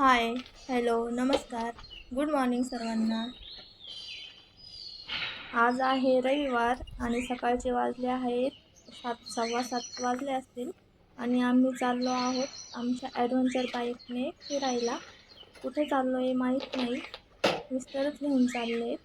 हाय, hello, नमस्कार, good morning सर्वांना. आज आहे रविवार आणि सकाळचे वाजले आहेत 7, 7:15 वाजले असतील आणि आम्ही चाललो आहोत आमच्या ॲडव्हेंचर बाईकने फिरायला. कुठे चाललो आहे माहीत नाही, मिस्टरच घेऊन चालले.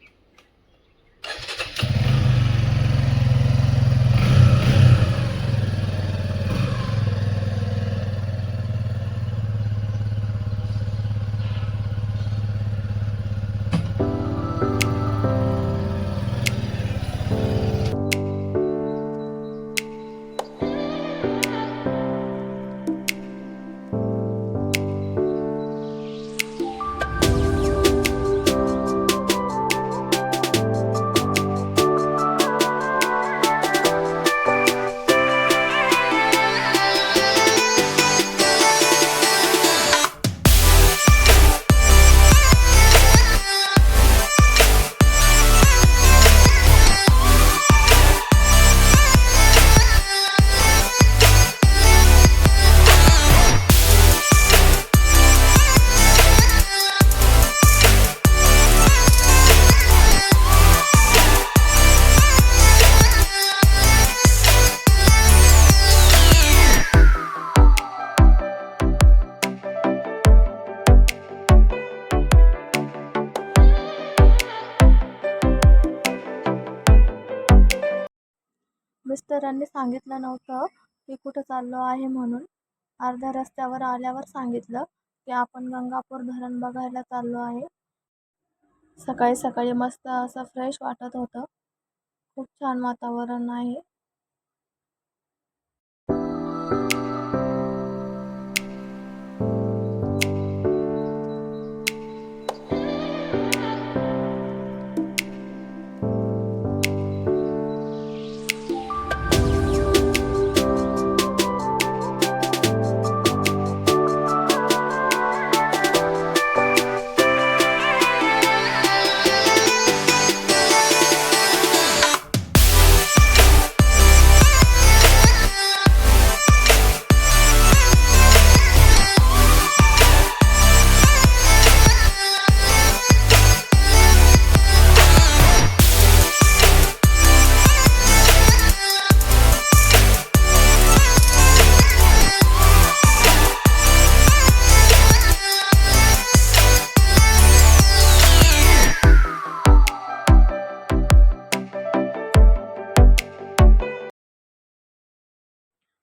मिस्टरांनी सांगितलं नव्हतं की कुठं चाललो आहे म्हणून. अर्ध्या रस्त्यावर आल्यावर सांगितलं की आपण गंगापूर धरण बघायला चाललो आहे. सकाळी सकाळी मस्त असं फ्रेश वाटत होतं. खूप छान वातावरण आहे.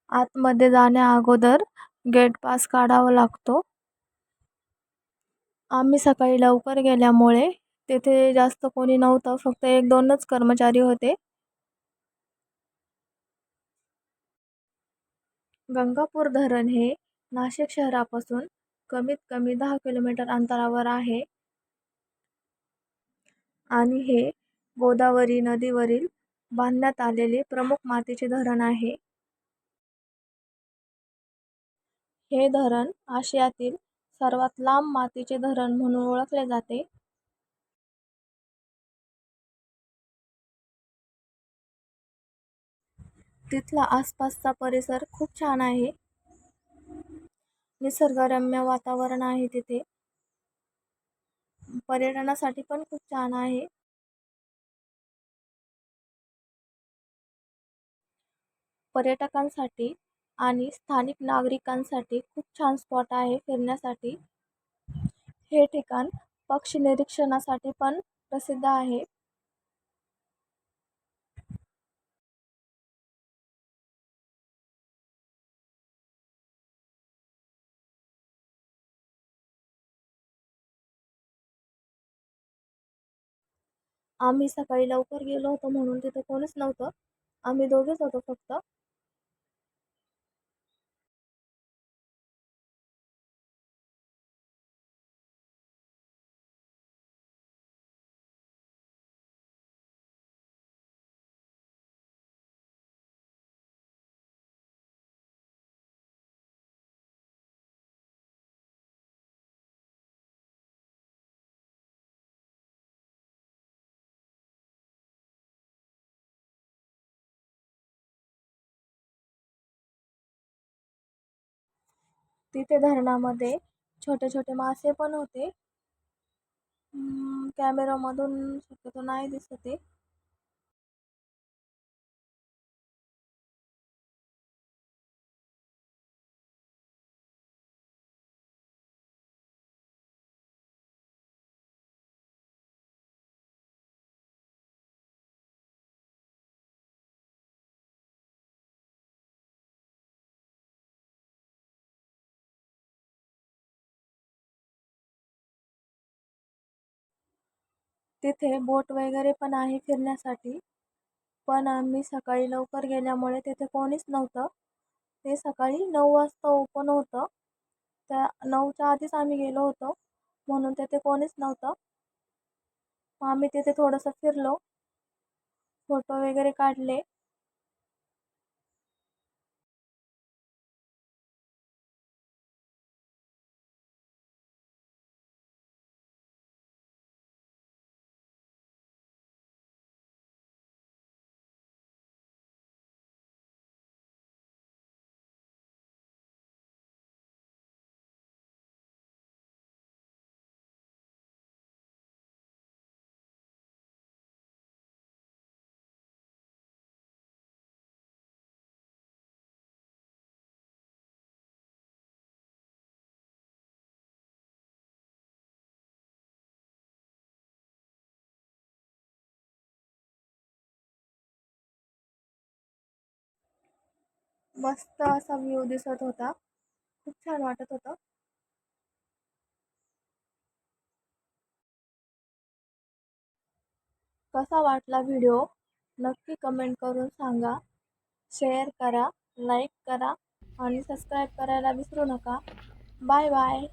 आतमध्ये जाण्या अगोदर गेट पास काढावा लागतो. आम्ही सकाळी लवकर गेल्यामुळे तेथे जास्त कोणी नव्हतं, फक्त 1-2च कर्मचारी होते. गंगापूर धरण हे नाशिक शहरापासून कमीत कमी 10 किलोमीटर अंतरावर आहे आणि हे गोदावरी नदीवरील बांधण्यात आलेले प्रमुख मातीचे धरण आहे. हे धरण आशियातील सर्वात लांब मातीचे धरण म्हणून ओळखले जाते. तिथला आसपासचा परिसर खूप छान आहे. निसर्गरम्य वातावरण आहे तिथे. पर्यटनासाठी पण खूप छान आहे. पर्यटकांसाठी आणि स्थानिक नागरिकांसाठी खूप छान स्पॉट आहे फिरण्यासाठी. हे ठिकाण पक्षी निरीक्षणासाठी पण प्रसिद्ध आहे. आम्ही सकाळी लवकर गेलो होतो म्हणून तिथे कोणीच नव्हतं. आम्ही दोघेच होतो फक्त. तिथे धरणामध्ये छोटे छोटे मासे पण होते. कॅमेरामधून शक्यतो नाही दिसत आहे. तिथे बोट वगैरे पण आहे फिरण्यासाठी. पण आम्ही सकाळी लवकर गेल्यामुळे तिथे कोणीच नव्हतं. ते सकाळी 9 वाजता ओपन होतं. त्या 9च्या आधीच आम्ही गेलो होतो, म्हणून तिथे कोणीच नव्हतं. मग आम्ही तिथे थोडंसं फिरलो, फोटो वगैरे काढले. मस्त असा व्ह्यू दिसत होता. खूप छान वाटत होतं. कसा वाटला व्हिडिओ नक्की कमेंट करून सांगा. शेअर करा, लाईक करा आणि सबस्क्राईब करायला विसरू नका. Bye bye.